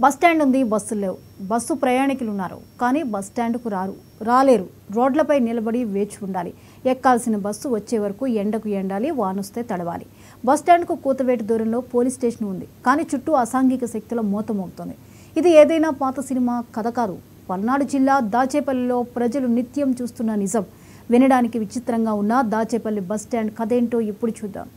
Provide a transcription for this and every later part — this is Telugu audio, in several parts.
బస్టాండ్ ఉంది, బస్సులు లేవు. బస్సు ప్రయాణికులు ఉన్నారు, కానీ బస్టాండ్కు రాలేరు. రోడ్లపై నిలబడి వేచి ఉండాలి. ఎక్కాల్సిన బస్సు వచ్చే వరకు ఎండకు ఎండాలి, వానొస్తే తడవాలి. బస్టాండ్కు కూతవేటు దూరంలో పోలీస్ స్టేషన్ ఉంది, కానీ చుట్టూ అసాంఘిక శక్తుల మోతమవుతోంది. ఇది ఏదైనా పాత సినిమా కథ కాదు. పల్నాడు జిల్లా దాచేపల్లిలో ప్రజలు నిత్యం చూస్తున్న నిజం. వినడానికి విచిత్రంగా ఉన్న దాచేపల్లి బస్టాండ్ కథేంటో ఇప్పుడు చూద్దాం.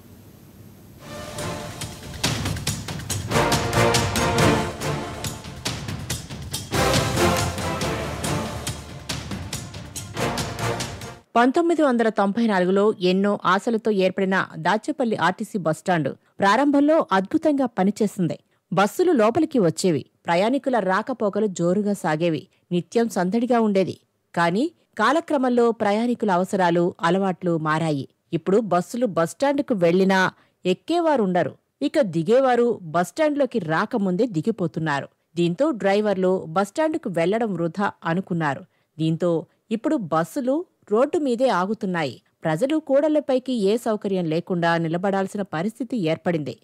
లో ఎన్నో ఆశలతో ఏర్పడిన దాచేపల్లి ఆర్టీసీ బస్టాండు ప్రారంభంలో అద్భుతంగా పనిచేసింది. బస్సులు లోపలికి వచ్చేవి, ప్రయాణికుల రాకపోకలు జోరుగా సాగేవి, నిత్యం సందడిగా ఉండేది. కానీ కాలక్రమంలో ప్రయాణికుల అవసరాలు, అలవాట్లు మారాయి. ఇప్పుడు బస్సులు బస్టాండుకు వెళ్లినా ఎక్కేవారుండరు, ఇక దిగేవారు బస్టాండ్లోకి రాకముందే దిగిపోతున్నారు. దీంతో డ్రైవర్లు బస్టాండుకు వెళ్లడం వృధా అనుకున్నారు. దీంతో ఇప్పుడు బస్సులు రోడ్డు మీదే ఆగుతున్నాయి. ప్రజలు కూడళ్లపైకి ఏ సౌకర్యం లేకుండా నిలబడాల్సిన పరిస్థితి ఏర్పడింది.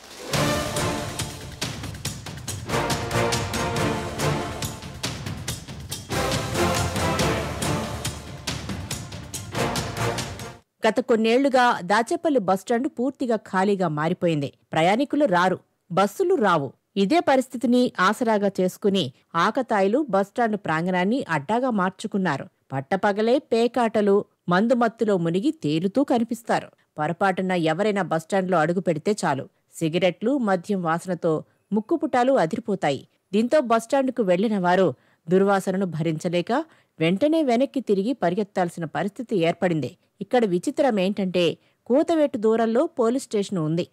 గత కొన్నేళ్లుగా దాచేపల్లి బస్టాండు పూర్తిగా ఖాళీగా మారిపోయింది. ప్రయాణికులు రారు, బస్సులు రావు. ఇదే పరిస్థితిని ఆసరాగా చేసుకుని ఆకతాయిలు బస్టాండు ప్రాంగణాన్ని అడ్డాగా మార్చుకున్నారు. పట్టపగలే పేకాటలు, మందుమత్తులో మునిగి తేలుతూ కనిపిస్తారు. పొరపాటున ఎవరైనా బస్టాండ్లో అడుగు పెడితే చాలు, సిగరెట్లు, మద్యం వాసనతో ముక్కుపుటాలు అదిరిపోతాయి. దీంతో బస్టాండుకు వెళ్లిన వారు దుర్వాసనను భరించలేక వెంటనే వెనక్కి తిరిగి పరిగెత్తాల్సిన పరిస్థితి ఏర్పడింది. ఇక్కడ విచిత్రమేంటంటే కూతవేటు దూరంలో పోలీస్ స్టేషన్ ఉంది.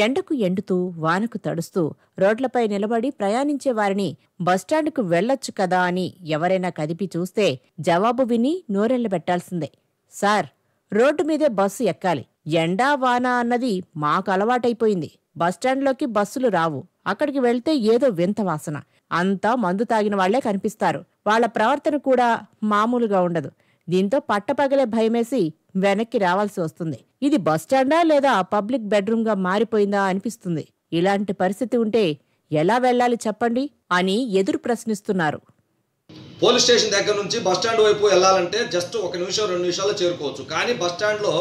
ఎండకు ఎండుతూ, వానకు తడుస్తూ రోడ్లపై నిలబడి ప్రయాణించే వారిని బస్టాండుకు వెళ్లొచ్చు కదా అని ఎవరైనా కదిపి చూస్తే జవాబు విని నోరెళ్లబెట్టాల్సిందే. సార్, రోడ్డు మీదే బస్సు ఎక్కాలి, ఎండా వాన అన్నది మాకు అలవాటైపోయింది. బస్టాండ్లోకి బస్సులు రావు, అక్కడికి వెళ్తే ఏదో వింత వాసన, అంతా మందు తాగిన వాళ్లే కనిపిస్తారు. వాళ్ల ప్రవర్తన కూడా మామూలుగా ఉండదు. దీంతో పట్టపగలే భయమేసి వెనక్కి రావాల్సి వస్తుంది. ఇది బస్టాండా లేదా పబ్లిక్ బెడ్రూమ్గా మారిపోయిందా అనిపిస్తుంది. ఇలాంటి పరిస్థితి ఉంటే ఎలా వెళ్లాలి చెప్పండి అని ఎదురు ప్రశ్నిస్తున్నారు. పోలీస్ స్టేషన్ దగ్గర నుంచి బస్టాండ్ వైపు వెళ్ళాలంటే జస్ట్ 1 నిమిషం 2 నిమిషాల్లో చేరుకోవచ్చు. కానీ బస్టాండ్లో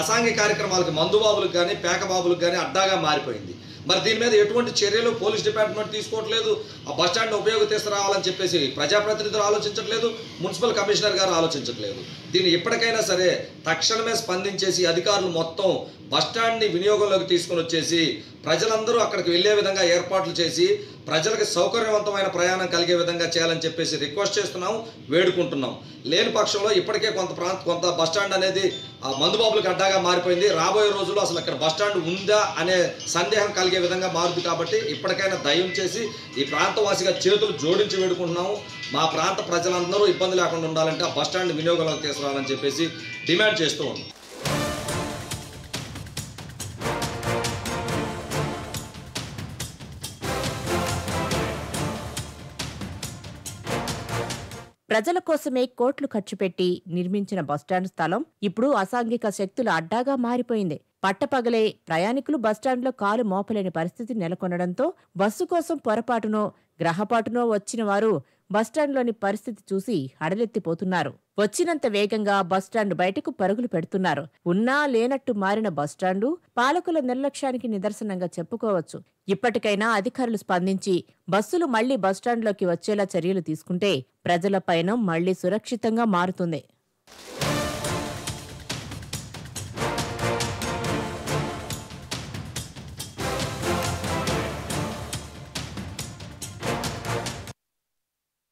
అసాంఘిక కార్యక్రమాలకు, మందుబాబులకు కానీ పేకబాబులకు కానీ అడ్డాగా మారిపోయింది. మరి దీని మీద ఎటువంటి చర్యలు పోలీస్ డిపార్ట్మెంట్ తీసుకోవట్లేదు. ఆ బస్టాండ్ ఉపయోగం తీసుకురావాలని చెప్పేసి ప్రజాప్రతినిధులు ఆలోచించట్లేదు, మున్సిపల్ కమిషనర్ గారు ఆలోచించట్లేదు. దీన్ని ఇప్పటికైనా సరే తక్షణమే స్పందించేసి అధికారులు మొత్తం బస్టాండ్ని వినియోగంలోకి తీసుకుని వచ్చేసి ప్రజలందరూ అక్కడికి వెళ్లే విధంగా ఏర్పాట్లు చేసి ప్రజలకు సౌకర్యవంతమైన ప్రయాణం కలిగే విధంగా చేయాలని చెప్పేసి రిక్వెస్ట్ చేస్తున్నాం, వేడుకుంటున్నాం. లేని పక్షంలో ఇప్పటికే కొంత బస్టాండ్ అనేది మందుబాబులకు అడ్డాగా మారిపోయింది. రాబోయే రోజుల్లో అసలు ఇక్కడ బస్టాండ్ ఉందా అనే సందేహం కలిగే విధంగా మారుతుంది. కాబట్టి ఇప్పటికైనా దయం చేసి ఈ ప్రాంతవాసిగా చేతులు జోడించి వేడుకుంటున్నాము. మా ప్రాంత ప్రజలందరూ ఇబ్బంది లేకుండా ఉండాలంటే ఆ బస్టాండ్ వినియోగంలోకి తీసుకురావాలని చెప్పేసి డిమాండ్ చేస్తూ ఉన్నాం. ప్రజల కోసమే కోట్లు ఖర్చు పెట్టి నిర్మించిన బస్టాండ్ స్థలం ఇప్పుడు అసాంఘిక శక్తుల అడ్డాగా మారిపోయింది. పట్టపగలే ప్రయాణికులు బస్టాండ్లో కాలు మోపలేని పరిస్థితి నెలకొనడంతో బస్సు కోసం పొరపాటునో గ్రహపాటునో వచ్చిన వారు బస్టాండ్లోని పరిస్థితి చూసి హడలెత్తిపోతున్నారు. వచ్చినంత వేగంగా బస్టాండ్ బయటకు పరుగులు పెడుతున్నారు. ఉన్నా లేనట్టు మారిన బస్టాండు పాలకుల నిర్లక్ష్యానికి నిదర్శనంగా చెప్పుకోవచ్చు. ఇప్పటికైనా అధికారులు స్పందించి బస్సులు మళ్లీ బస్టాండ్లోకి వచ్చేలా చర్యలు తీసుకుంటే ప్రజల పయనం మళ్లీ సురక్షితంగా మారుతుంది.